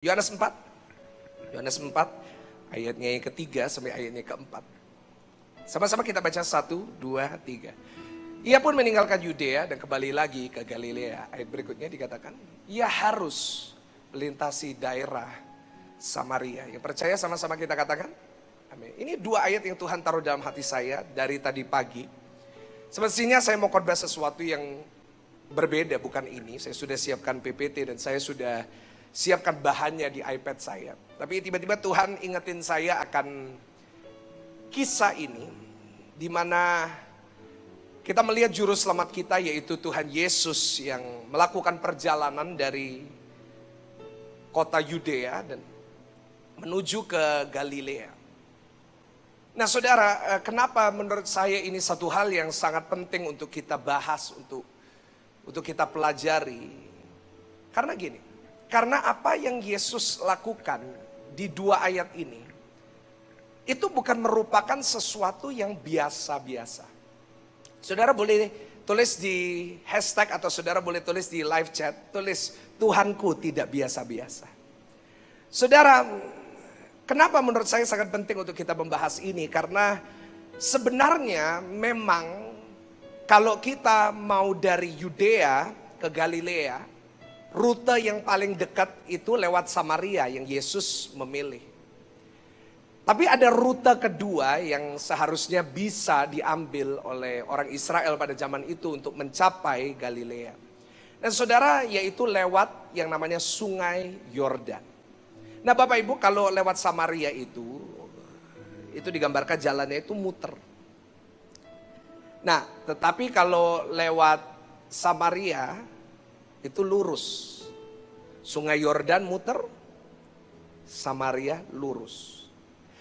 Yohanes 4. Yohanes 4 ayatnya yang ketiga sampai ayatnya keempat. Sama-sama kita baca 1, 2, 3. Ia pun meninggalkan Yudea dan kembali lagi ke Galilea. Ayat berikutnya dikatakan, ia harus melintasi daerah Samaria. Yang percaya sama-sama kita katakan, amin. Ini dua ayat yang Tuhan taruh dalam hati saya dari tadi pagi. Semestinya saya mau khotbah sesuatu yang berbeda, bukan ini. Saya sudah siapkan PPT dan saya sudah siapkan bahannya di iPad saya. Tapi tiba-tiba Tuhan ingetin saya akan kisah ini, di mana kita melihat juru selamat kita yaitu Tuhan Yesus yang melakukan perjalanan dari kota Yudea dan menuju ke Galilea. Nah saudara, kenapa menurut saya ini satu hal yang sangat penting untuk kita bahas, untuk kita pelajari. Karena gini, karena apa yang Yesus lakukan di dua ayat ini, itu bukan merupakan sesuatu yang biasa-biasa. Saudara boleh tulis di hashtag atau saudara boleh tulis di live chat, tulis Tuhanku tidak biasa-biasa. Saudara, kenapa menurut saya sangat penting untuk kita membahas ini? Karena sebenarnya memang kalau kita mau dari Yudea ke Galilea, rute yang paling dekat itu lewat Samaria yang Yesus memilih. Tapi ada rute kedua yang seharusnya bisa diambil oleh orang Israel pada zaman itu untuk mencapai Galilea. Dan saudara, yaitu lewat yang namanya Sungai Yordan. Nah Bapak Ibu, kalau lewat Samaria itu digambarkan jalannya itu muter. Nah tetapi kalau lewat Samaria itu lurus. Sungai Yordan muter, Samaria lurus.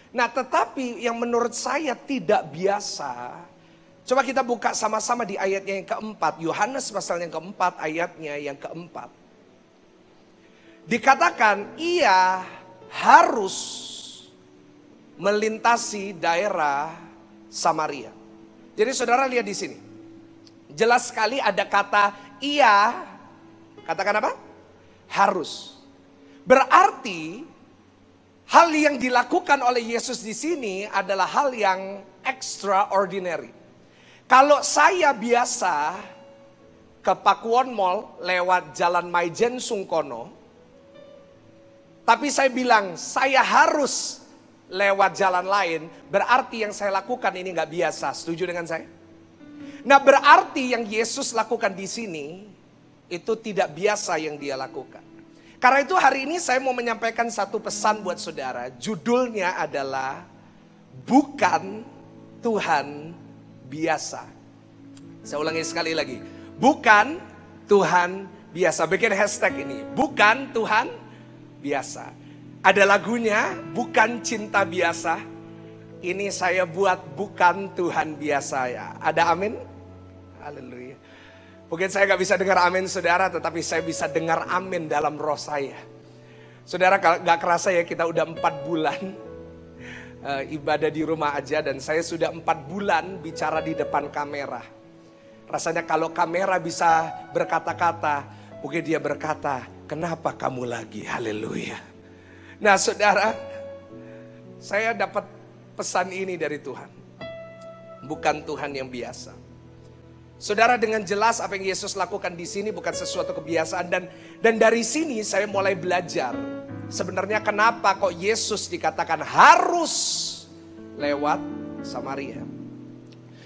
Nah tetapi yang menurut saya tidak biasa, coba kita buka sama-sama di ayatnya yang keempat. Yohanes pasal yang keempat ayatnya yang keempat. Dikatakan ia harus melintasi daerah Samaria. Jadi saudara lihat di sini. Jelas sekali ada kata ia. Katakan apa? Harus. Berarti hal yang dilakukan oleh Yesus di sini adalah hal yang extraordinary. Kalau saya biasa ke Pakuwon Mall lewat Jalan Maijen Sungkono, tapi saya bilang saya harus lewat jalan lain, berarti yang saya lakukan ini nggak biasa. Setuju dengan saya? Nah berarti yang Yesus lakukan di sini itu tidak biasa yang dia lakukan. Karena itu hari ini saya mau menyampaikan satu pesan buat saudara. Judulnya adalah bukan Tuhan biasa. Saya ulangi sekali lagi. Bukan Tuhan biasa. Bikin hashtag ini. Bukan Tuhan biasa. Ada lagunya, bukan cinta biasa. Ini saya buat bukan Tuhan biasa ya. Ada amin? Haleluya. Mungkin saya gak bisa dengar amin saudara, tetapi saya bisa dengar amin dalam roh saya. Saudara gak kerasa ya, kita udah 4 bulan ibadah di rumah aja. Dan saya sudah 4 bulan bicara di depan kamera. Rasanya kalau kamera bisa berkata-kata, mungkin dia berkata, kenapa kamu lagi? Haleluya. Nah saudara, saya dapat pesan ini dari Tuhan. Bukan Tuhan yang biasa. Saudara, dengan jelas apa yang Yesus lakukan di sini bukan sesuatu kebiasaan, dan dari sini saya mulai belajar sebenarnya kenapa kok Yesus dikatakan harus lewat Samaria.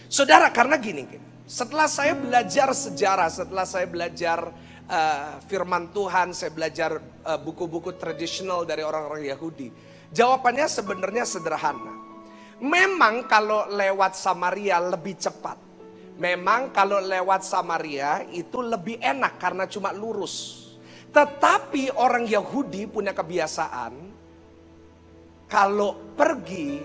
Saudara, karena gini, setelah saya belajar sejarah, setelah saya belajar firman Tuhan, saya belajar buku-buku tradisional dari orang-orang Yahudi, jawabannya sebenarnya sederhana. Memang kalau lewat Samaria lebih cepat. Memang kalau lewat Samaria itu lebih enak karena cuma lurus. Tetapi orang Yahudi punya kebiasaan, kalau pergi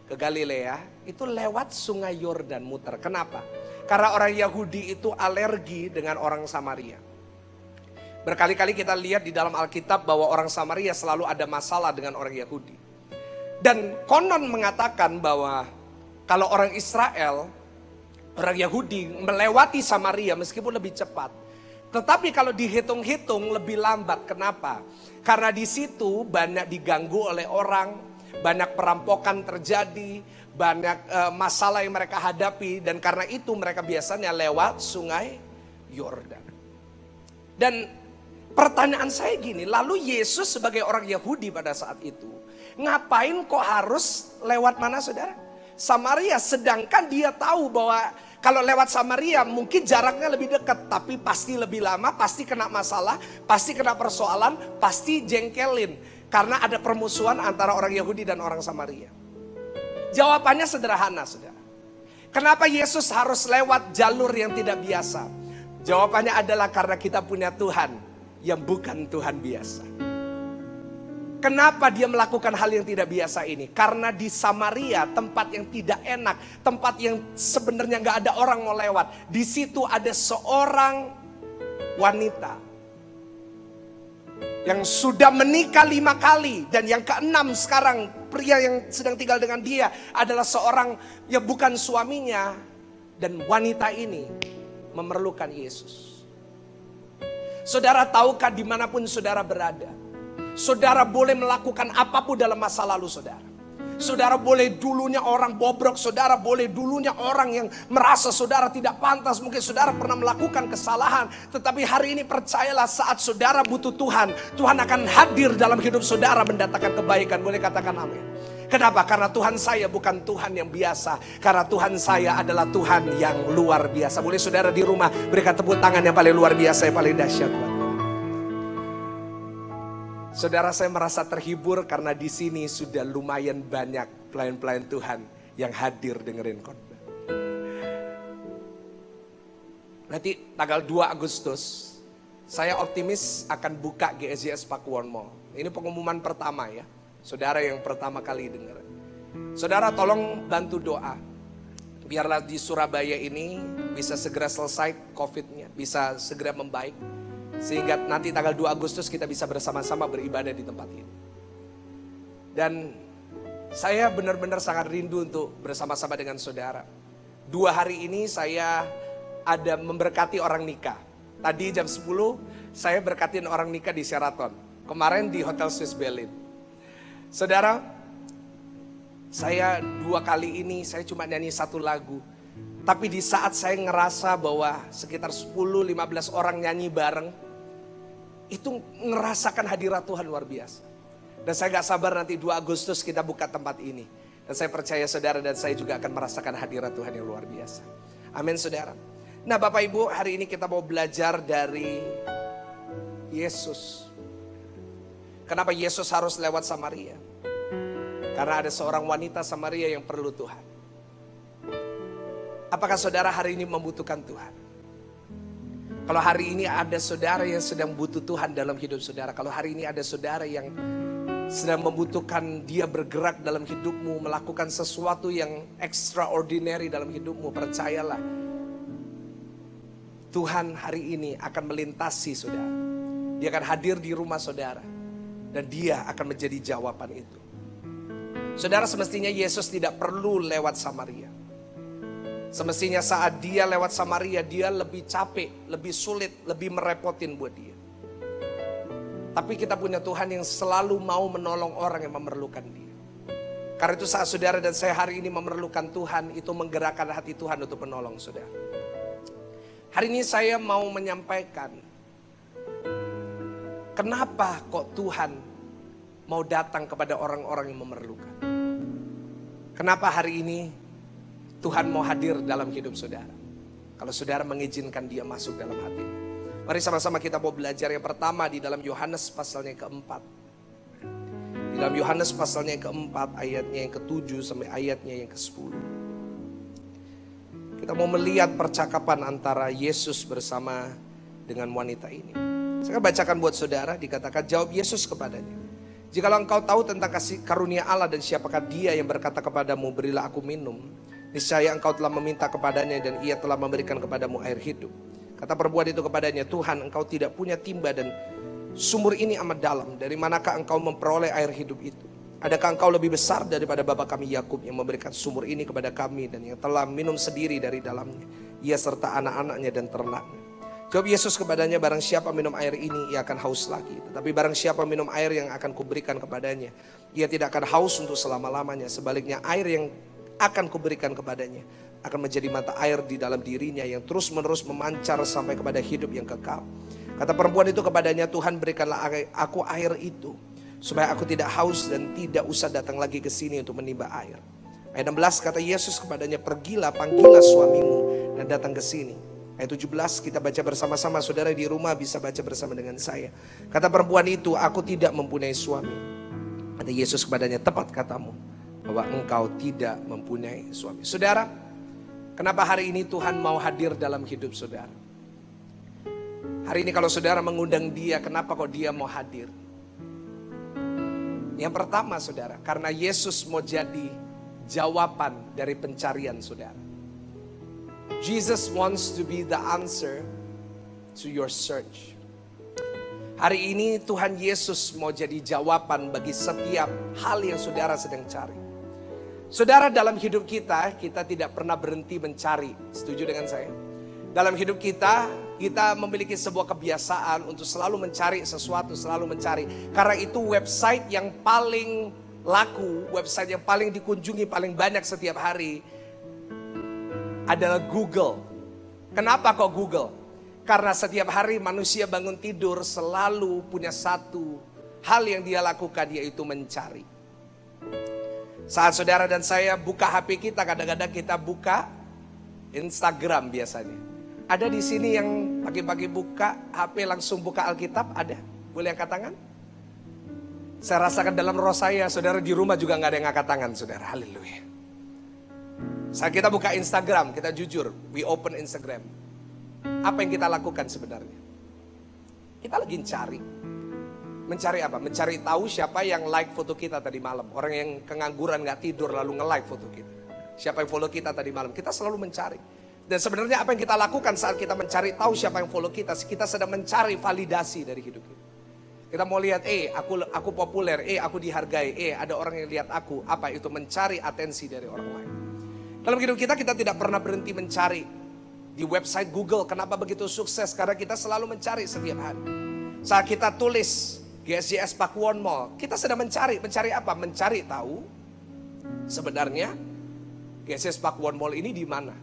ke Galilea itu lewat Sungai Yordan muter. Kenapa? Karena orang Yahudi itu alergi dengan orang Samaria. Berkali-kali kita lihat di dalam Alkitab bahwa orang Samaria selalu ada masalah dengan orang Yahudi. Dan konon mengatakan bahwa kalau orang Israel, orang Yahudi melewati Samaria meskipun lebih cepat, Tetapi kalau dihitung-hitung lebih lambat. Kenapa? Karena di situ banyak diganggu oleh orang, banyak perampokan terjadi, banyak masalah yang mereka hadapi. Dan karena itu mereka biasanya lewat sungai Yordan. Dan pertanyaan saya gini, lalu Yesus sebagai orang Yahudi pada saat itu, ngapain kok harus lewat mana saudara? Samaria, sedangkan dia tahu bahwa kalau lewat Samaria mungkin jaraknya lebih dekat, tapi pasti lebih lama, pasti kena masalah, pasti kena persoalan, pasti jengkelin. Karena ada permusuhan antara orang Yahudi dan orang Samaria. Jawabannya sederhana saudara. Kenapa Yesus harus lewat jalur yang tidak biasa? Jawabannya adalah karena kita punya Tuhan yang bukan Tuhan biasa. Kenapa dia melakukan hal yang tidak biasa ini? Karena di Samaria, tempat yang tidak enak, tempat yang sebenarnya gak ada orang mau lewat. Di situ ada seorang wanita yang sudah menikah 5 kali. Dan yang ke-6 sekarang, pria yang sedang tinggal dengan dia adalah seorang yang bukan suaminya. Dan wanita ini memerlukan Yesus. Saudara tahukah dimanapun saudara berada, saudara boleh melakukan apapun dalam masa lalu saudara. Saudara boleh dulunya orang bobrok, saudara boleh dulunya orang yang merasa saudara tidak pantas. Mungkin saudara pernah melakukan kesalahan. Tetapi hari ini percayalah, saat saudara butuh Tuhan, Tuhan akan hadir dalam hidup saudara mendatangkan kebaikan. Boleh katakan amin. Kenapa? Karena Tuhan saya bukan Tuhan yang biasa. Karena Tuhan saya adalah Tuhan yang luar biasa. Boleh saudara di rumah berikan tepuk tangan yang paling luar biasa, yang paling dahsyat buat Tuhan. Saudara, saya merasa terhibur karena di sini sudah lumayan banyak pelayan-pelayan Tuhan yang hadir dengerin khotbah. Nanti tanggal 2 Agustus saya optimis akan buka GSJS Pakuwon Mall. Ini pengumuman pertama ya. Saudara yang pertama kali dengar. Saudara tolong bantu doa. Biarlah di Surabaya ini bisa segera selesai COVID-nya. Bisa segera membaik. Sehingga nanti tanggal 2 Agustus kita bisa bersama-sama beribadah di tempat ini. Dan saya benar-benar sangat rindu untuk bersama-sama dengan saudara. 2 hari ini saya ada memberkati orang nikah. Tadi jam 10 saya berkatin orang nikah di Sheraton. Kemarin di Hotel Swiss Berlin. Saudara, saya 2 kali ini saya cuma nyanyi 1 lagu. Tapi di saat saya ngerasa bahwa sekitar 10-15 orang nyanyi bareng, itu ngerasakan hadirat Tuhan luar biasa. Dan saya gak sabar nanti 2 Agustus kita buka tempat ini. Dan saya percaya saudara dan saya juga akan merasakan hadirat Tuhan yang luar biasa. Amin saudara. Nah Bapak Ibu, hari ini kita mau belajar dari Yesus. Kenapa Yesus harus lewat Samaria? Karena ada seorang wanita Samaria yang perlu Tuhan. Apakah saudara hari ini membutuhkan Tuhan? Kalau hari ini ada saudara yang sedang butuh Tuhan dalam hidup saudara. Kalau hari ini ada saudara yang sedang membutuhkan dia bergerak dalam hidupmu, melakukan sesuatu yang extraordinary dalam hidupmu, percayalah, Tuhan hari ini akan melintasi saudara. Dia akan hadir di rumah saudara. Dan dia akan menjadi jawaban itu. Saudara, semestinya Yesus tidak perlu lewat Samaria. Semestinya saat dia lewat Samaria, dia lebih capek, lebih sulit, lebih merepotin buat dia. Tapi kita punya Tuhan yang selalu mau menolong orang yang memerlukan dia. Karena itu saat saudara dan saya hari ini memerlukan Tuhan, itu menggerakkan hati Tuhan untuk menolong saudara. Hari ini saya mau menyampaikan, kenapa kok Tuhan mau datang kepada orang-orang yang memerlukan? Kenapa hari ini Tuhan mau hadir dalam hidup saudara? Kalau saudara mengizinkan dia masuk dalam hati. Mari sama-sama kita mau belajar yang pertama di dalam Yohanes pasalnya yang keempat. Di dalam Yohanes pasalnya yang keempat, ayatnya yang ke-7 sampai ayatnya yang ke-10. Kita mau melihat percakapan antara Yesus bersama dengan wanita ini. Saya akan bacakan buat saudara, dikatakan jawab Yesus kepadanya. Jikalau engkau tahu tentang kasih karunia Allah dan siapakah dia yang berkata kepadamu, berilah aku minum. Niscaya engkau telah meminta kepadanya dan ia telah memberikan kepadamu air hidup. Kata perempuan itu kepadanya, Tuhan, engkau tidak punya timba dan sumur ini amat dalam. Dari manakah engkau memperoleh air hidup itu? Adakah engkau lebih besar daripada bapa kami Yakub yang memberikan sumur ini kepada kami dan yang telah minum sendiri dari dalamnya, ia serta anak-anaknya dan ternaknya? Jawab Yesus kepadanya, barang siapa minum air ini, ia akan haus lagi. Tetapi barang siapa minum air yang akan kuberikan kepadanya, ia tidak akan haus untuk selama-lamanya. Sebaliknya air yang akan kuberikan kepadanya akan menjadi mata air di dalam dirinya yang terus-menerus memancar sampai kepada hidup yang kekal. Kata perempuan itu kepadanya, Tuhan berikanlah aku air itu, supaya aku tidak haus dan tidak usah datang lagi ke sini untuk menimba air. Ayat 16 kata Yesus kepadanya, pergilah, panggillah suamimu dan datang ke sini. Ayat 17 kita baca bersama-sama, saudara di rumah bisa baca bersama dengan saya. Kata perempuan itu, aku tidak mempunyai suami. Kata Yesus kepadanya, tepat katamu bahwa engkau tidak mempunyai suami. Saudara, kenapa hari ini Tuhan mau hadir dalam hidup saudara? Hari ini kalau saudara mengundang dia, kenapa kok dia mau hadir? Yang pertama saudara, karena Yesus mau jadi jawaban dari pencarian saudara. Jesus wants to be the answer to your search. Hari ini Tuhan Yesus mau jadi jawaban bagi setiap hal yang saudara sedang cari. Saudara, dalam hidup kita tidak pernah berhenti mencari. Setuju dengan saya? Dalam hidup kita memiliki sebuah kebiasaan untuk selalu mencari sesuatu, selalu mencari. Karena itu website yang paling laku, website yang paling dikunjungi paling banyak setiap hari adalah Google. Kenapa kok Google? Karena setiap hari manusia bangun tidur selalu punya satu hal yang dia lakukan, yaitu mencari. Saat saudara dan saya buka HP kita, kadang-kadang kita buka Instagram biasanya. Ada di sini yang pagi-pagi buka HP langsung buka Alkitab? Ada? Boleh angkat tangan? Saya rasakan dalam roh saya, saudara di rumah juga gak ada yang angkat tangan, saudara. Haleluya. Saat kita buka Instagram, kita jujur, we open Instagram. Apa yang kita lakukan sebenarnya? Kita lagi mencari. Mencari apa? Mencari tahu siapa yang like foto kita tadi malam. Orang yang kengangguran gak tidur lalu nge-like foto kita. Siapa yang follow kita tadi malam. Kita selalu mencari. Dan sebenarnya apa yang kita lakukan saat kita mencari tahu siapa yang follow kita, kita sedang mencari validasi dari hidup kita. Kita mau lihat, aku populer, aku dihargai, ada orang yang lihat aku. Apa itu? Mencari atensi dari orang lain. Dalam hidup kita tidak pernah berhenti mencari. Di website Google, kenapa begitu sukses? Karena kita selalu mencari setiap hari. Saat kita tulis GSJS Pakuwon Mall, kita sedang mencari apa? Mencari tahu sebenarnya GSJS Pakuwon Mall ini di mana.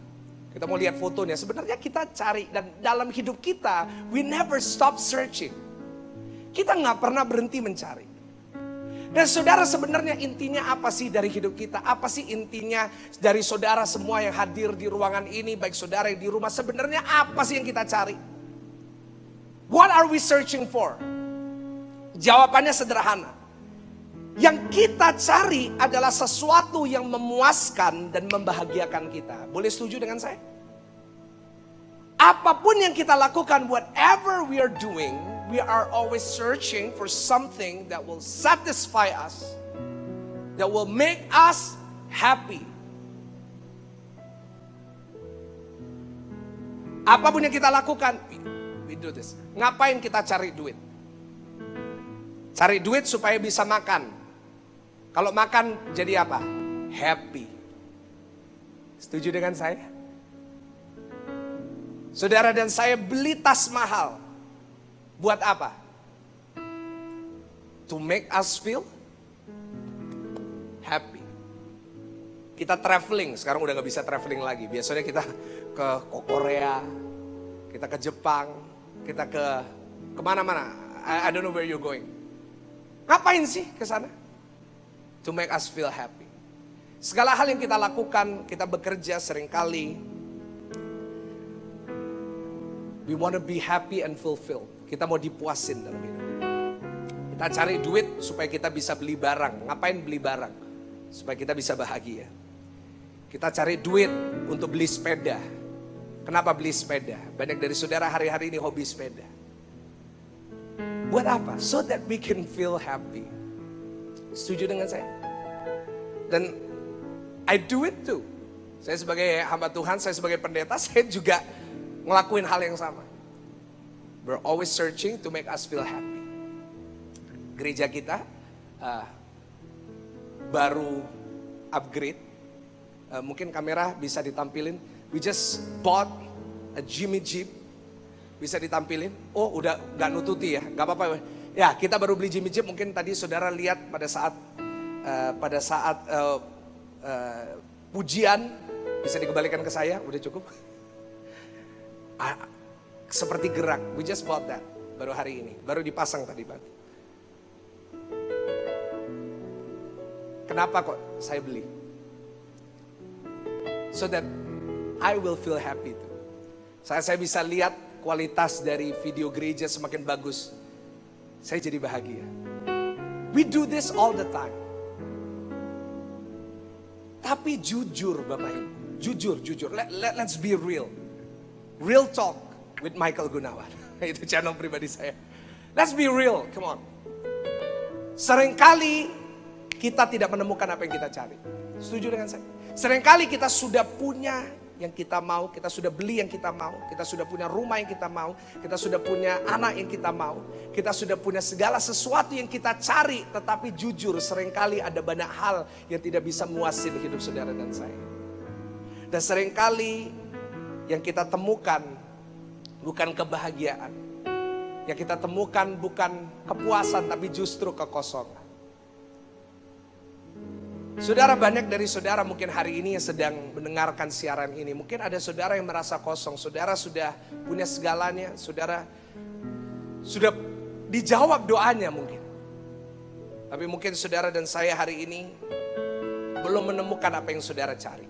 Kita mau lihat fotonya, sebenarnya kita cari. Dan dalam hidup kita, we never stop searching. Kita nggak pernah berhenti mencari. Dan saudara, sebenarnya intinya apa sih dari hidup kita? Apa sih intinya dari saudara semua yang hadir di ruangan ini, baik saudara yang di rumah, sebenarnya apa sih yang kita cari? What are we searching for? Jawabannya sederhana. Yang kita cari adalah sesuatu yang memuaskan dan membahagiakan kita. Boleh setuju dengan saya? Apapun yang kita lakukan, whatever we are doing, we are always searching for something that will satisfy us, that will make us happy. Apapun yang kita lakukan, we do this. Ngapain kita cari duit? Cari duit supaya bisa makan. Kalau makan jadi apa? Happy. Setuju dengan saya? Saudara dan saya beli tas mahal. Buat apa? To make us feel happy. Kita traveling, sekarang udah gak bisa traveling lagi. Biasanya kita ke Korea, kita ke Jepang, kita ke kemana-mana. I don't know where you're going. Ngapain sih ke sana? To make us feel happy. Segala hal yang kita lakukan, kita bekerja seringkali, we want to be happy and fulfilled. Kita mau dipuasin dalam hidup. Kita cari duit supaya kita bisa beli barang. Ngapain beli barang? Supaya kita bisa bahagia. Kita cari duit untuk beli sepeda. Kenapa beli sepeda? Banyak dari saudara hari-hari ini hobi sepeda. Buat apa? So that we can feel happy. Setuju dengan saya? Dan I do it too. Saya sebagai hamba Tuhan, saya sebagai pendeta, saya juga ngelakuin hal yang sama. We're always searching to make us feel happy. Gereja kita baru upgrade. Mungkin kamera bisa ditampilin. We just bought a Jimmy Jeep Bisa ditampilin? Oh udah gak nututi ya, gak apa-apa. Ya kita baru beli Jimmy Jeep, mungkin tadi saudara lihat pada saat pujian. Bisa dikembalikan ke saya, udah cukup. Seperti gerak, we just bought that. Baru hari ini, baru dipasang tadi pagi. Kenapa kok saya beli? So that I will feel happy too. Saya bisa lihat kualitas dari video gereja semakin bagus. Saya jadi bahagia. We do this all the time. Tapi jujur Bapak Ibu, jujur. Let's be real. Real talk with Michael Gunawan. Itu channel pribadi saya. Let's be real, come on. Seringkali kita tidak menemukan apa yang kita cari. Setuju dengan saya? Seringkali kita sudah punya yang kita mau, kita sudah beli yang kita mau, kita sudah punya rumah yang kita mau, kita sudah punya anak yang kita mau, kita sudah punya segala sesuatu yang kita cari, tetapi jujur seringkali ada banyak hal yang tidak bisa muasin hidup saudara dan saya. Dan seringkali yang kita temukan bukan kebahagiaan, yang kita temukan bukan kepuasan tapi justru kekosongan. Saudara, banyak dari saudara mungkin hari ini yang sedang mendengarkan siaran ini. Mungkin ada saudara yang merasa kosong. Saudara sudah punya segalanya. Saudara sudah dijawab doanya mungkin. Tapi mungkin saudara dan saya hari ini belum menemukan apa yang saudara cari.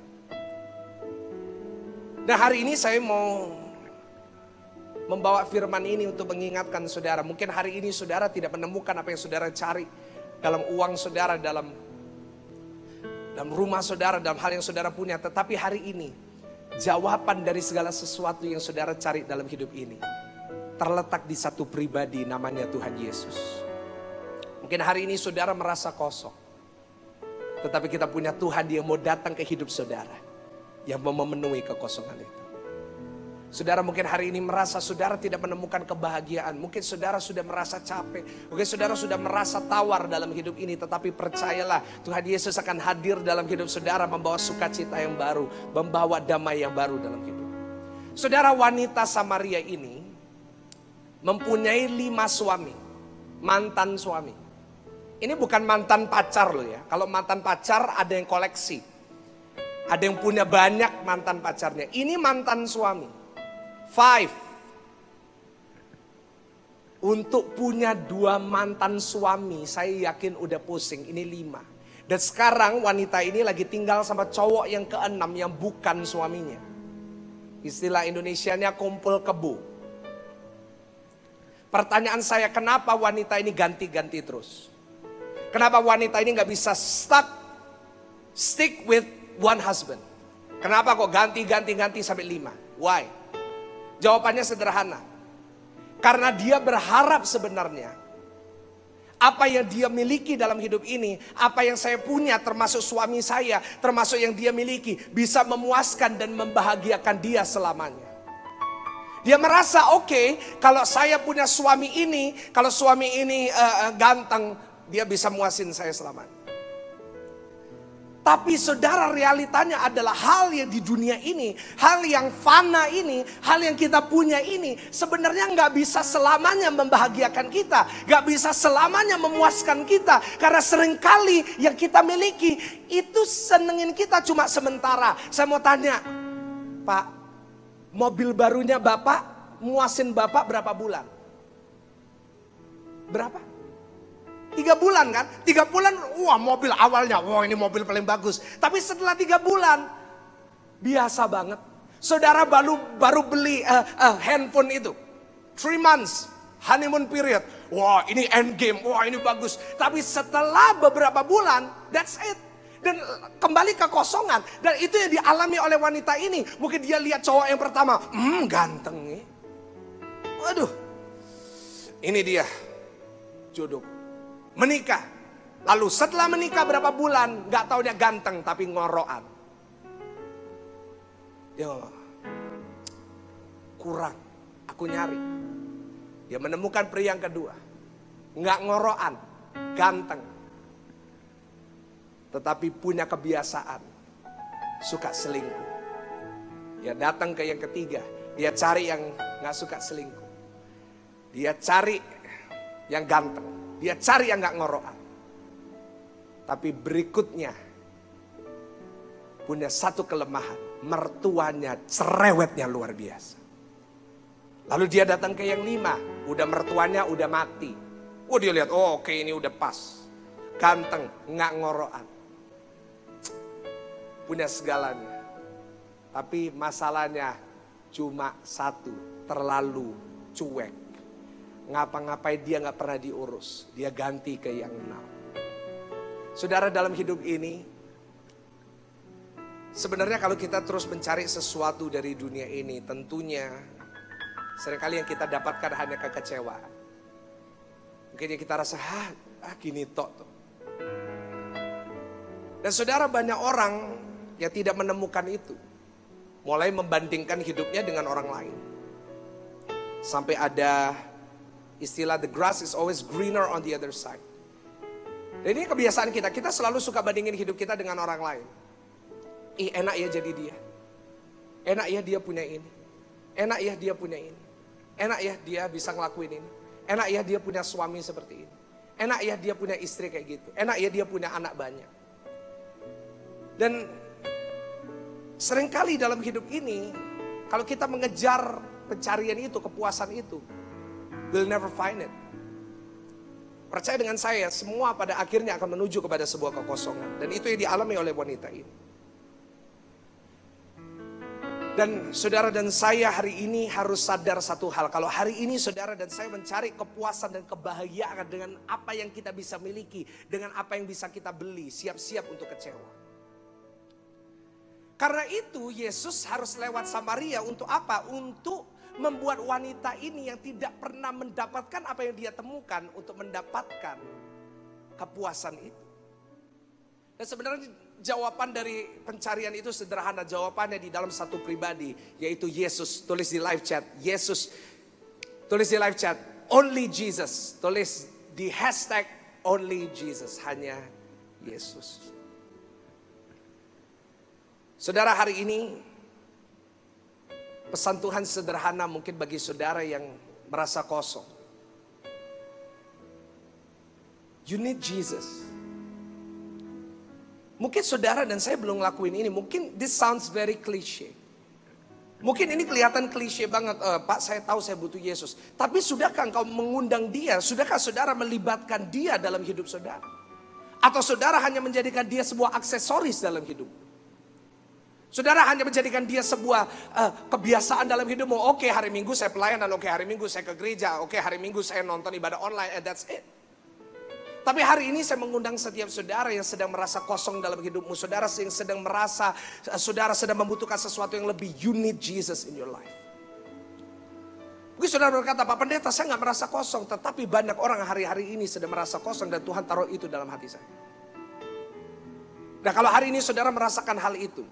Nah hari ini saya mau membawa firman ini untuk mengingatkan saudara. Mungkin hari ini saudara tidak menemukan apa yang saudara cari. Dalam uang saudara, dalam rumah saudara, dalam hal yang saudara punya. Tetapi hari ini, jawaban dari segala sesuatu yang saudara cari dalam hidup ini terletak di satu pribadi, namanya Tuhan Yesus. Mungkin hari ini saudara merasa kosong. Tetapi kita punya Tuhan yang mau datang ke hidup saudara, yang mau memenuhi kekosongan itu. Saudara mungkin hari ini merasa saudara tidak menemukan kebahagiaan. Mungkin saudara sudah merasa capek. Mungkin saudara sudah merasa tawar dalam hidup ini. Tetapi percayalah, Tuhan Yesus akan hadir dalam hidup saudara, membawa sukacita yang baru, membawa damai yang baru dalam hidup. Saudara, wanita Samaria ini mempunyai 5 suami, mantan suami. Ini bukan mantan pacar loh ya. Kalau mantan pacar ada yang koleksi, ada yang punya banyak mantan pacarnya. Ini mantan suami. 5. Untuk punya 2 mantan suami, saya yakin udah pusing. Ini 5. Dan sekarang wanita ini lagi tinggal sama cowok yang ke-6 yang bukan suaminya. Istilah Indonesianya kumpul kebo. Pertanyaan saya, kenapa wanita ini ganti-ganti terus? Kenapa wanita ini gak bisa stick with one husband? Kenapa kok ganti sampai 5? Why? Jawabannya sederhana. Karena dia berharap sebenarnya apa yang dia miliki dalam hidup ini, apa yang saya punya termasuk suami saya, termasuk yang dia miliki, bisa memuaskan dan membahagiakan dia selamanya. Dia merasa oke, kalau saya punya suami ini, kalau suami ini ganteng, dia bisa muasin saya selamanya. Tapi saudara, realitanya adalah hal yang di dunia ini, hal yang fana ini, hal yang kita punya ini sebenarnya gak bisa selamanya membahagiakan kita, gak bisa selamanya memuaskan kita. Karena seringkali yang kita miliki itu senengin kita cuma sementara. Saya mau tanya, Pak, mobil barunya Bapak muasin Bapak berapa bulan? Berapa? 3 bulan kan? 3 bulan, wah mobil awalnya, wah ini mobil paling bagus. Tapi setelah 3 bulan, biasa banget. Saudara baru beli handphone itu. 3 months, honeymoon period. Wah ini end game, wah ini bagus. Tapi setelah beberapa bulan, that's it. Dan kembali ke kosongan. Dan itu yang dialami oleh wanita ini. Mungkin dia lihat cowok yang pertama, ganteng nih. Waduh, ini dia jodoh. Menikah. Lalu setelah menikah berapa bulan, gak taunya ganteng tapi ngorokan. Ya, kurang. Aku nyari. Dia menemukan pria yang kedua. Gak ngorokan, ganteng. Tetapi punya kebiasaan, suka selingkuh. Dia datang ke yang ketiga. Dia cari yang gak suka selingkuh. Dia cari yang ganteng. Dia cari yang gak ngorokan. Tapi berikutnya punya satu kelemahan. Mertuanya cerewetnya luar biasa. Lalu dia datang ke yang 5. Udah mertuanya udah mati. Dia lihat, oke, ini udah pas. Ganteng, gak ngorokan. Punya segalanya. Tapi masalahnya cuma satu, terlalu cuek. Ngapa-ngapain dia gak pernah diurus. Dia ganti ke yang 6. Saudara, dalam hidup ini, sebenarnya kalau kita terus mencari sesuatu dari dunia ini, tentunya seringkali yang kita dapatkan hanya kekecewaan. Mungkin kita rasa, gini tok. Dan saudara, banyak orang yang tidak menemukan itu. Mulai membandingkan hidupnya dengan orang lain. Sampai ada istilah the grass is always greener on the other side. Dan ini kebiasaan kita. Kita selalu suka bandingin hidup kita dengan orang lain. Enak ya jadi dia. Enak ya dia punya ini. Enak ya dia punya ini. Enak ya dia bisa ngelakuin ini. Enak ya dia punya suami seperti ini. Enak ya dia punya istri kayak gitu. Enak ya dia punya anak banyak. Dan seringkali dalam hidup ini, kalau kita mengejar pencarian itu, kepuasan itu, we'll never find it. Percaya dengan saya, semua pada akhirnya akan menuju kepada sebuah kekosongan. Dan itu yang dialami oleh wanita ini. Dan saudara dan saya hari ini harus sadar satu hal. Kalau hari ini saudara dan saya mencari kepuasan dan kebahagiaan dengan apa yang kita bisa miliki, dengan apa yang bisa kita beli, siap-siap untuk kecewa. Karena itu Yesus harus lewat Samaria untuk apa? Untuk membuat wanita ini yang tidak pernah mendapatkan apa yang dia temukan untuk mendapatkan kepuasan itu. Dan sebenarnya jawaban dari pencarian itu sederhana. Jawabannya di dalam satu pribadi, yaitu Yesus. Tulis di live chat, Yesus. Tulis di live chat, only Jesus. Tulis di hashtag only Jesus. Hanya Yesus. Saudara, hari ini pesan Tuhan sederhana mungkin bagi saudara yang merasa kosong. You need Jesus. Mungkin saudara dan saya belum ngelakuin ini. Mungkin this sounds very cliche. Mungkin ini kelihatan klise banget. Pak, saya tahu saya butuh Yesus. Tapi sudahkah engkau mengundang dia? Sudahkah saudara melibatkan dia dalam hidup saudara? Atau saudara hanya menjadikan dia sebuah aksesoris dalam hidup? Saudara hanya menjadikan dia sebuah kebiasaan dalam hidupmu. Oke, hari Minggu saya pelayanan. Oke, hari Minggu saya ke gereja. Oke, hari Minggu saya nonton ibadah online. And that's it. Tapi hari ini saya mengundang setiap saudara yang sedang merasa kosong dalam hidupmu. Saudara yang sedang merasa, saudara sedang membutuhkan sesuatu yang lebih. You need Jesus in your life. Mungkin saudara berkata, Pak Pendeta, saya gak merasa kosong. Tetapi banyak orang hari-hari ini sedang merasa kosong. Dan Tuhan taruh itu dalam hati saya. Nah, kalau hari ini saudara merasakan hal itu,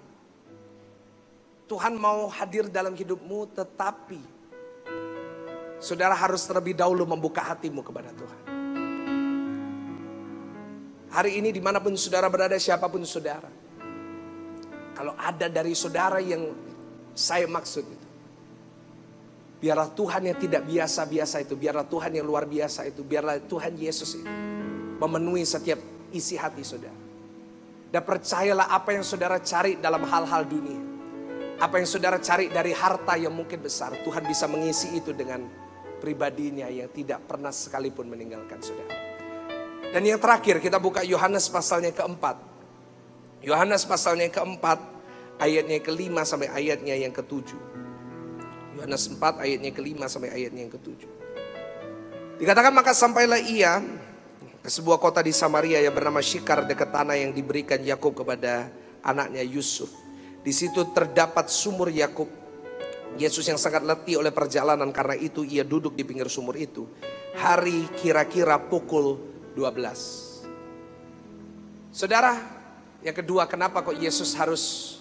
Tuhan mau hadir dalam hidupmu, tetapi saudara harus terlebih dahulu membuka hatimu kepada Tuhan. Hari ini dimanapun saudara berada, siapapun saudara, kalau ada dari saudara yang saya maksud itu, biarlah Tuhan yang tidak biasa-biasa itu, biarlah Tuhan yang luar biasa itu, biarlah Tuhan Yesus itu memenuhi setiap isi hati saudara. Dan percayalah apa yang saudara cari dalam hal-hal dunia, apa yang saudara cari dari harta yang mungkin besar, Tuhan bisa mengisi itu dengan pribadinya yang tidak pernah sekalipun meninggalkan saudara. Dan yang terakhir kita buka Yohanes pasalnya keempat. Yohanes pasalnya keempat, ayatnya ke-5 sampai ayatnya yang ke-7. Yohanes 4 ayatnya ke-5 sampai ayatnya yang ke-7. Dikatakan, maka sampailah ia ke sebuah kota di Samaria yang bernama Syikar, dekat tanah yang diberikan Yakub kepada anaknya Yusuf. Di situ terdapat sumur Yakub. Yesus yang sangat letih oleh perjalanan, karena itu ia duduk di pinggir sumur itu. Hari kira-kira pukul 12. Saudara, yang kedua, kenapa kok Yesus harus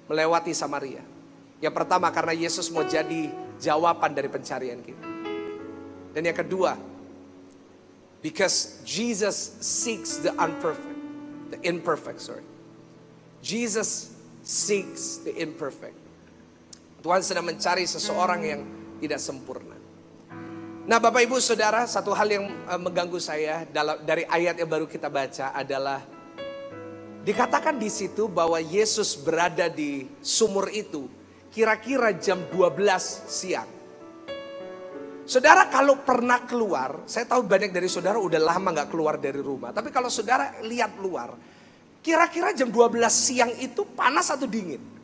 melewati Samaria? Yang pertama, karena Yesus mau jadi jawaban dari pencarian kita. Dan yang kedua, because Jesus seeks the imperfect. Jesus seeks the imperfect. Tuhan sedang mencari seseorang yang tidak sempurna. Nah Bapak Ibu Saudara, satu hal yang mengganggu saya dari ayat yang baru kita baca adalah dikatakan di situ bahwa Yesus berada di sumur itu kira-kira jam 12 siang. Saudara kalau pernah keluar, saya tahu banyak dari saudara udah lama gak keluar dari rumah. Tapi kalau saudara lihat luar, kira-kira jam 12 siang itu panas atau dingin?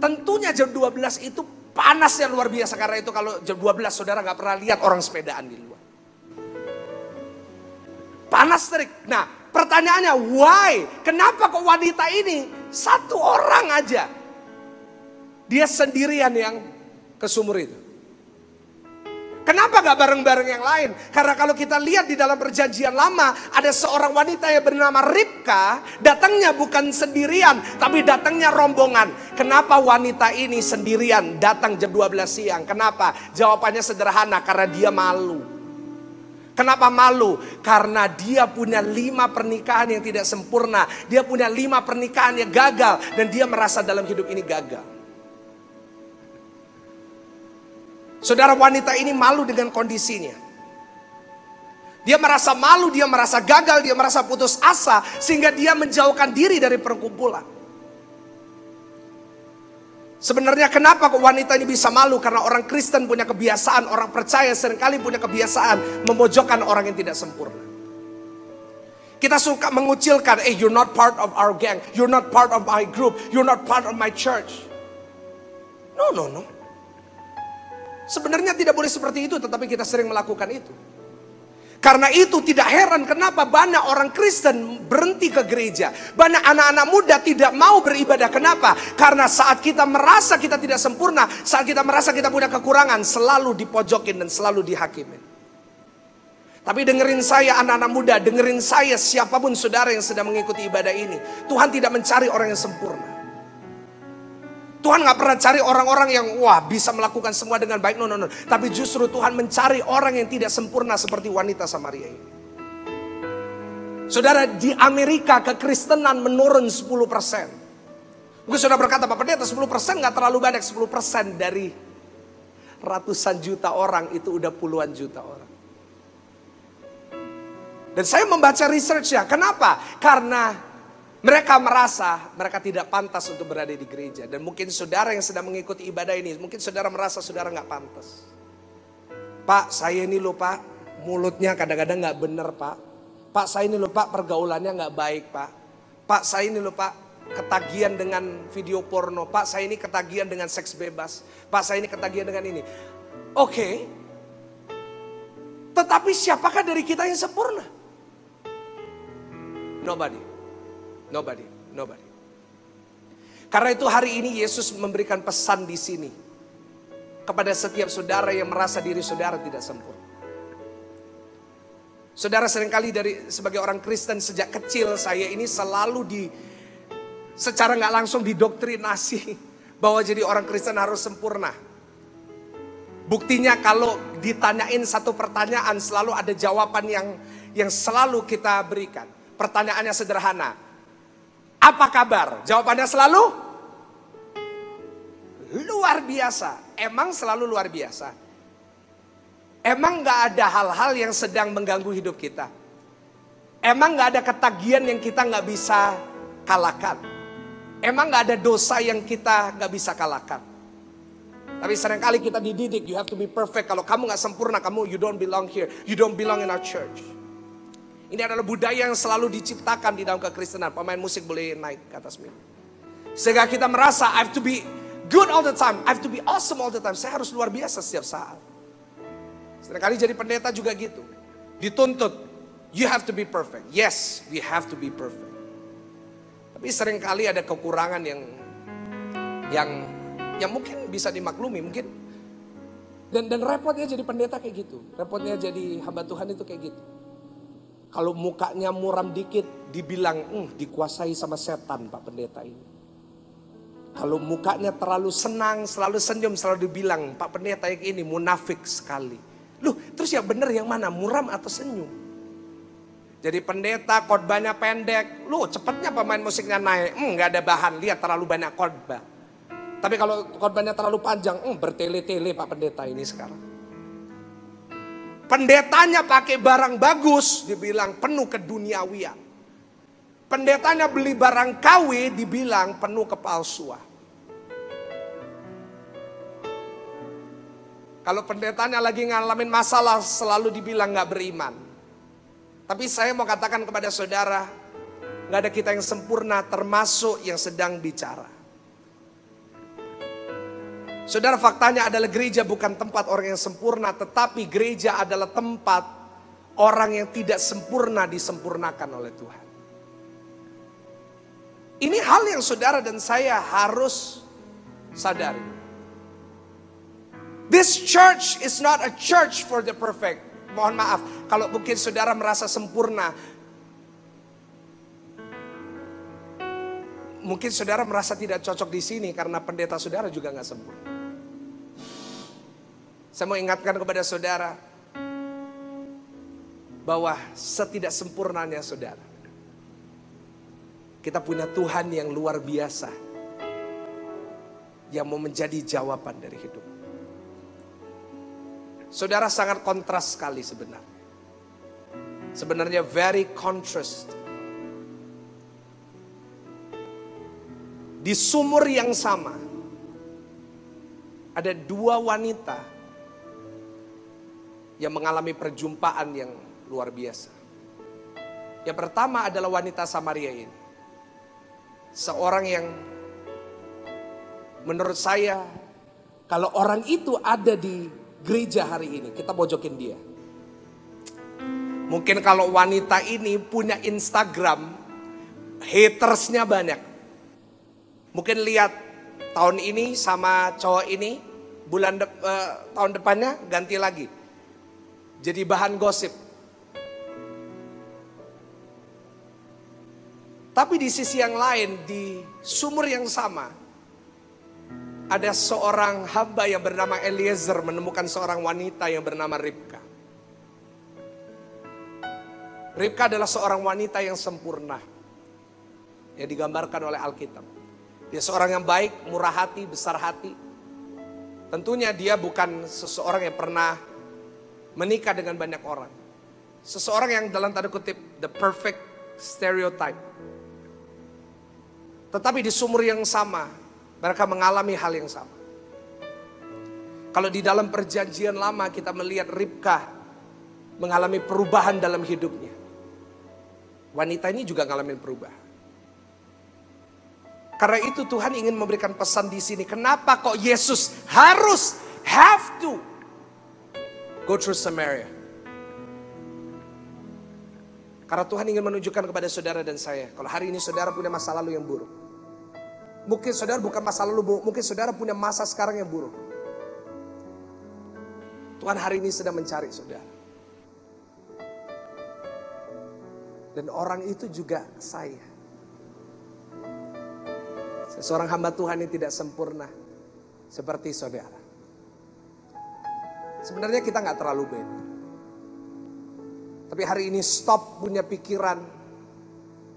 Tentunya jam 12 itu panasnya luar biasa. Karena itu kalau jam 12 saudara gak pernah lihat orang sepedaan di luar. Panas terik. Nah pertanyaannya why? Kenapa kok wanita ini satu orang aja dia sendirian yang ke sumur itu? Kenapa gak bareng-bareng yang lain? Karena kalau kita lihat di dalam perjanjian lama, ada seorang wanita yang bernama Ribka, datangnya bukan sendirian, tapi datangnya rombongan. Kenapa wanita ini sendirian datang jam 12 siang? Kenapa? Jawabannya sederhana, karena dia malu. Kenapa malu? Karena dia punya 5 pernikahan yang tidak sempurna. Dia punya 5 pernikahan yang gagal. Dan dia merasa dalam hidup ini gagal. Saudara, wanita ini malu dengan kondisinya. Dia merasa malu, dia merasa gagal, dia merasa putus asa. Sehingga dia menjauhkan diri dari perkumpulan. Sebenarnya kenapa kok wanita ini bisa malu? Karena orang Kristen punya kebiasaan, orang percaya seringkali punya kebiasaan memojokkan orang yang tidak sempurna. Kita suka mengucilkan, you're not part of our gang, you're not part of my group, you're not part of my church. No. Sebenarnya tidak boleh seperti itu, tetapi kita sering melakukan itu. Karena itu tidak heran kenapa banyak orang Kristen berhenti ke gereja. Banyak anak-anak muda tidak mau beribadah. Kenapa? Karena saat kita merasa kita tidak sempurna, saat kita merasa kita punya kekurangan, selalu dipojokin dan selalu dihakimin. Tapi dengerin saya anak-anak muda, dengerin saya siapapun saudara yang sedang mengikuti ibadah ini. Tuhan tidak mencari orang yang sempurna. Tuhan gak pernah cari orang-orang yang bisa melakukan semua dengan baik. No. Tapi justru Tuhan mencari orang yang tidak sempurna seperti wanita Samaria ini. Saudara, di Amerika kekristenan menurun 10%. Mungkin saudara berkata, Pak Pendeta 10% gak terlalu banyak. 10% dari ratusan juta orang itu udah puluhan juta orang. Dan saya membaca research-nya. Kenapa? Karena mereka merasa mereka tidak pantas untuk berada di gereja. Dan mungkin saudara yang sedang mengikuti ibadah ini, mungkin saudara merasa saudara gak pantas. Pak, saya ini loh Pak, mulutnya kadang-kadang gak bener Pak. Pak, saya ini loh Pak, pergaulannya gak baik Pak. Pak, saya ini loh Pak, ketagihan dengan video porno. Pak, saya ini ketagihan dengan seks bebas. Pak, saya ini ketagihan dengan ini. Oke. Tetapi siapakah dari kita yang sempurna? Nobody. Karena itu hari ini Yesus memberikan pesan di sini kepada setiap saudara yang merasa diri saudara tidak sempurna. Saudara seringkali sebagai orang Kristen sejak kecil saya ini selalu secara nggak langsung didoktrinasi bahwa jadi orang Kristen harus sempurna. Buktinya kalau ditanyain satu pertanyaan selalu ada jawaban yang selalu kita berikan. Pertanyaannya sederhana. Apa kabar? Jawabannya selalu luar biasa. Emang selalu luar biasa? Emang gak ada hal-hal yang sedang mengganggu hidup kita? Emang gak ada ketagihan yang kita gak bisa kalahkan? Emang gak ada dosa yang kita gak bisa kalahkan? Tapi seringkali kita dididik, you have to be perfect. Kalau kamu gak sempurna, you don't belong here. You don't belong in our church. Ini adalah budaya yang selalu diciptakan di dalam kekristenan. Pemain musik boleh naik ke atas mimpi. Sehingga kita merasa I have to be good all the time. I have to be awesome all the time. Saya harus luar biasa setiap saat. Seringkali jadi pendeta juga gitu. Dituntut. You have to be perfect. Yes, we have to be perfect. Tapi seringkali ada kekurangan yang mungkin bisa dimaklumi. Mungkin. Dan repotnya jadi pendeta kayak gitu. Repotnya jadi hamba Tuhan itu kayak gitu. Kalau mukanya muram dikit, dibilang dikuasai sama setan Pak Pendeta ini. Kalau mukanya terlalu senang, selalu senyum, selalu dibilang Pak Pendeta yang ini munafik sekali. Loh, terus yang benar yang mana? Muram atau senyum? Jadi pendeta khotbahnya pendek. Loh, cepatnya pemain musiknya naik. Gak ada bahan, lihat terlalu banyak khotbah. Tapi kalau khotbahnya terlalu panjang, bertele-tele Pak Pendeta ini sekarang. Pendetanya pakai barang bagus, dibilang penuh keduniawian. Pendetanya beli barang KW, dibilang penuh kepalsuan. Kalau pendetanya lagi ngalamin masalah, selalu dibilang gak beriman. Tapi saya mau katakan kepada saudara, gak ada kita yang sempurna, termasuk yang sedang bicara. Saudara, faktanya adalah gereja bukan tempat orang yang sempurna, tetapi gereja adalah tempat orang yang tidak sempurna disempurnakan oleh Tuhan. Ini hal yang saudara dan saya harus sadari. This church is not a church for the perfect. Mohon maaf, kalau mungkin saudara merasa sempurna, mungkin saudara merasa tidak cocok di sini karena pendeta saudara juga nggak sempurna. Saya mau ingatkan kepada saudara bahwa setidak sempurnanya saudara, kita punya Tuhan yang luar biasa yang mau menjadi jawaban dari hidup. Saudara, sangat kontras sekali sebenarnya. Sebenarnya very contrast. Di sumur yang sama ada dua wanita yang mengalami perjumpaan yang luar biasa. Yang pertama adalah wanita Samaria ini. Seorang yang menurut saya, kalau orang itu ada di gereja hari ini, kita bojokin dia. Mungkin kalau wanita ini punya Instagram, hatersnya banyak. Mungkin lihat tahun ini sama cowok ini, tahun depannya ganti lagi. Jadi bahan gosip. Tapi di sisi yang lain, di sumur yang sama, ada seorang hamba yang bernama Eliezer menemukan seorang wanita yang bernama Ribka. Ribka adalah seorang wanita yang sempurna, yang digambarkan oleh Alkitab. Dia seorang yang baik, murah hati, besar hati. Tentunya dia bukan seseorang yang pernah menikah dengan banyak orang. Seseorang yang dalam tanda kutip the perfect stereotype. Tetapi di sumur yang sama, mereka mengalami hal yang sama. Kalau di dalam perjanjian lama kita melihat Ribka mengalami perubahan dalam hidupnya. Wanita ini juga mengalami perubahan. Karena itu Tuhan ingin memberikan pesan di sini. Kenapa kok Yesus harus have to go through Samaria? Karena Tuhan ingin menunjukkan kepada saudara dan saya, kalau hari ini saudara punya masa lalu yang buruk. Mungkin saudara bukan masa lalu buruk, mungkin saudara punya masa sekarang yang buruk. Tuhan hari ini sedang mencari saudara. Dan orang itu juga saya. Seorang hamba Tuhan yang tidak sempurna seperti saudara. Sebenarnya kita gak terlalu beda. Tapi hari ini stop punya pikiran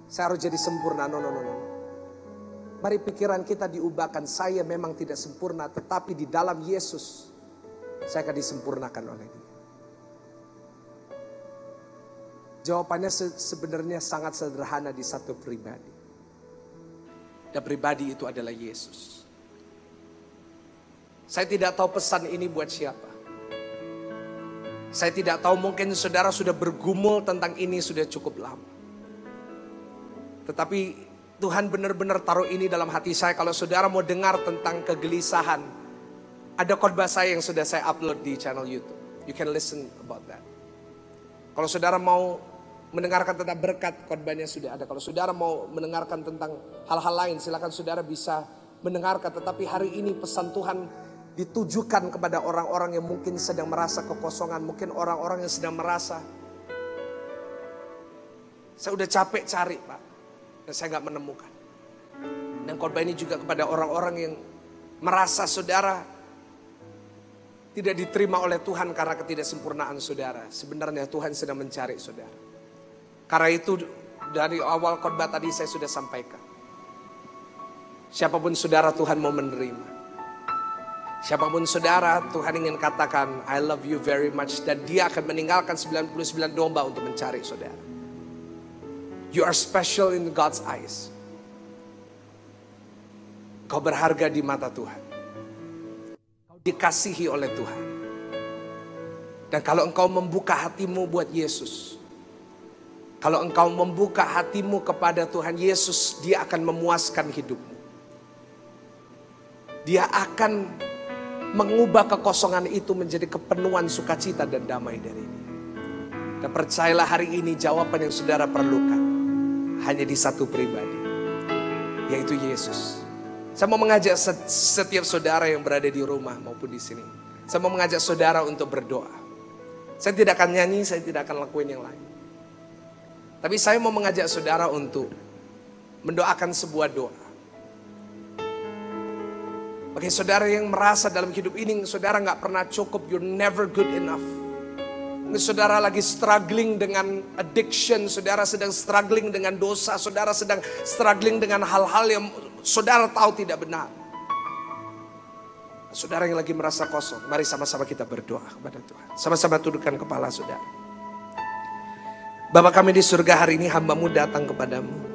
saya harus jadi sempurna. No. Mari pikiran kita diubahkan. Saya memang tidak sempurna, tetapi di dalam Yesus saya akan disempurnakan oleh Dia. Jawabannya sebenarnya sangat sederhana di satu pribadi. Dan pribadi itu adalah Yesus. Saya tidak tahu pesan ini buat siapa. Saya tidak tahu, mungkin saudara sudah bergumul tentang ini sudah cukup lama. Tetapi Tuhan benar-benar taruh ini dalam hati saya. Kalau saudara mau dengar tentang kegelisahan, ada khotbah saya yang sudah saya upload di channel YouTube. You can listen about that. Kalau saudara mau mendengarkan tentang berkat, khotbahnya sudah ada. Kalau saudara mau mendengarkan tentang hal-hal lain, silakan saudara bisa mendengarkan. Tetapi hari ini pesan Tuhan ditujukan kepada orang-orang yang mungkin sedang merasa kekosongan. Mungkin orang-orang yang sedang merasa, saya udah capek cari Pak, dan saya gak menemukan. Dan khotbah ini juga kepada orang-orang yang merasa saudara tidak diterima oleh Tuhan karena ketidaksempurnaan saudara. Sebenarnya Tuhan sedang mencari saudara. Karena itu dari awal khotbah tadi saya sudah sampaikan. Siapapun saudara Tuhan mau menerima. Siapapun saudara, Tuhan ingin katakan, I love you very much. Dan dia akan meninggalkan 99 domba untuk mencari saudara. You are special in God's eyes. Kau berharga di mata Tuhan. Kau dikasihi oleh Tuhan. Dan kalau engkau membuka hatimu buat Yesus, kalau engkau membuka hatimu kepada Tuhan Yesus, dia akan memuaskan hidupmu. Dia akan mengubah kekosongan itu menjadi kepenuhan sukacita dan damai dari Dia. Dan percayalah hari ini jawaban yang saudara perlukan hanya di satu pribadi, yaitu Yesus. Saya mau mengajak setiap saudara yang berada di rumah maupun di sini. Saya mau mengajak saudara untuk berdoa. Saya tidak akan nyanyi, saya tidak akan lakuin yang lain. Tapi saya mau mengajak saudara untuk mendoakan sebuah doa. Bagi saudara yang merasa dalam hidup ini saudara gak pernah cukup, you're never good enough. Mungkin saudara lagi struggling dengan addiction, saudara sedang struggling dengan dosa, saudara sedang struggling dengan hal-hal yang saudara tahu tidak benar. Saudara yang lagi merasa kosong, mari sama-sama kita berdoa kepada Tuhan. Sama-sama tundukkan kepala saudara. Bapa kami di surga, hari ini hamba-Mu datang kepadamu.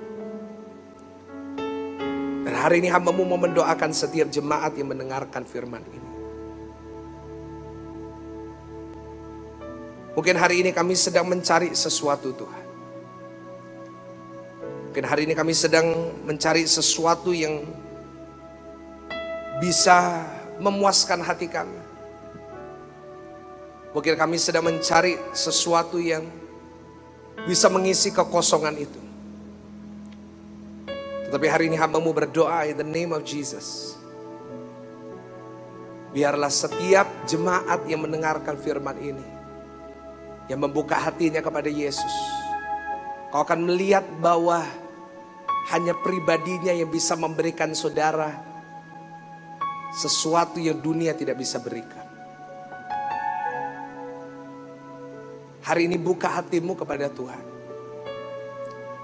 Dan hari ini hamba-Mu mau mendoakan setiap jemaat yang mendengarkan firman ini. Mungkin hari ini kami sedang mencari sesuatu Tuhan. Mungkin hari ini kami sedang mencari sesuatu yang bisa memuaskan hati kami. Mungkin kami sedang mencari sesuatu yang bisa mengisi kekosongan itu. Tetapi hari ini hamba-Mu berdoa in the name of Jesus. Biarlah setiap jemaat yang mendengarkan firman ini, yang membuka hatinya kepada Yesus, kau akan melihat bahwa hanya pribadinya yang bisa memberikan saudara sesuatu yang dunia tidak bisa berikan. Hari ini buka hatimu kepada Tuhan.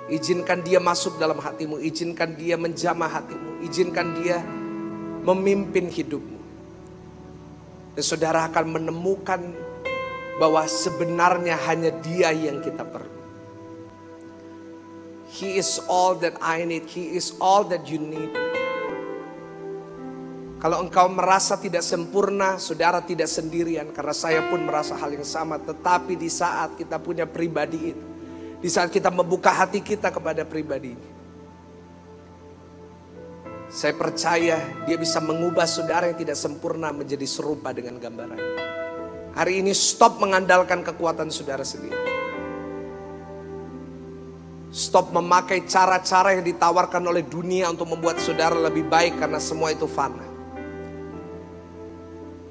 Izinkan dia masuk dalam hatimu, izinkan dia menjamah hatimu, izinkan dia memimpin hidupmu. Dan saudara akan menemukan bahwa sebenarnya hanya dia yang kita perlu. He is all that I need, He is all that you need. Kalau engkau merasa tidak sempurna, saudara tidak sendirian. Karena saya pun merasa hal yang sama. Tetapi di saat kita punya pribadi itu, di saat kita membuka hati kita kepada pribadi ini, saya percaya dia bisa mengubah saudara yang tidak sempurna menjadi serupa dengan gambaran. Hari ini stop mengandalkan kekuatan saudara sendiri. Stop memakai cara-cara yang ditawarkan oleh dunia untuk membuat saudara lebih baik, karena semua itu fana.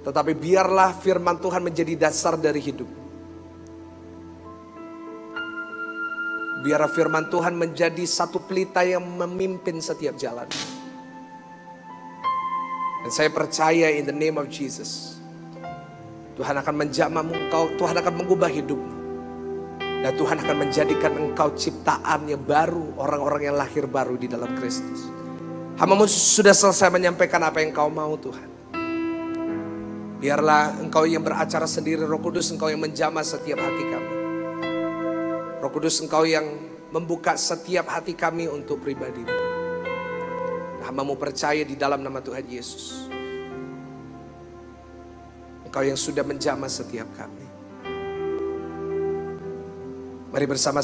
Tetapi biarlah firman Tuhan menjadi dasar dari hidup. Biarlah firman Tuhan menjadi satu pelita yang memimpin setiap jalan. Dan saya percaya in the name of Jesus, Tuhan akan menjamahmu, Tuhan akan mengubah hidupmu. Dan Tuhan akan menjadikan engkau ciptaan yang baru, orang-orang yang lahir baru di dalam Kristus. Hamba-Mu sudah selesai menyampaikan apa yang Kau mau Tuhan. Biarlah Engkau yang beracara sendiri, Roh Kudus Engkau yang menjamah setiap hati kami. Roh Kudus Engkau yang membuka setiap hati kami untuk pribadi-Mu. Hamba-Mu percaya di dalam nama Tuhan Yesus, Engkau yang sudah menjamah setiap kami. Mari bersama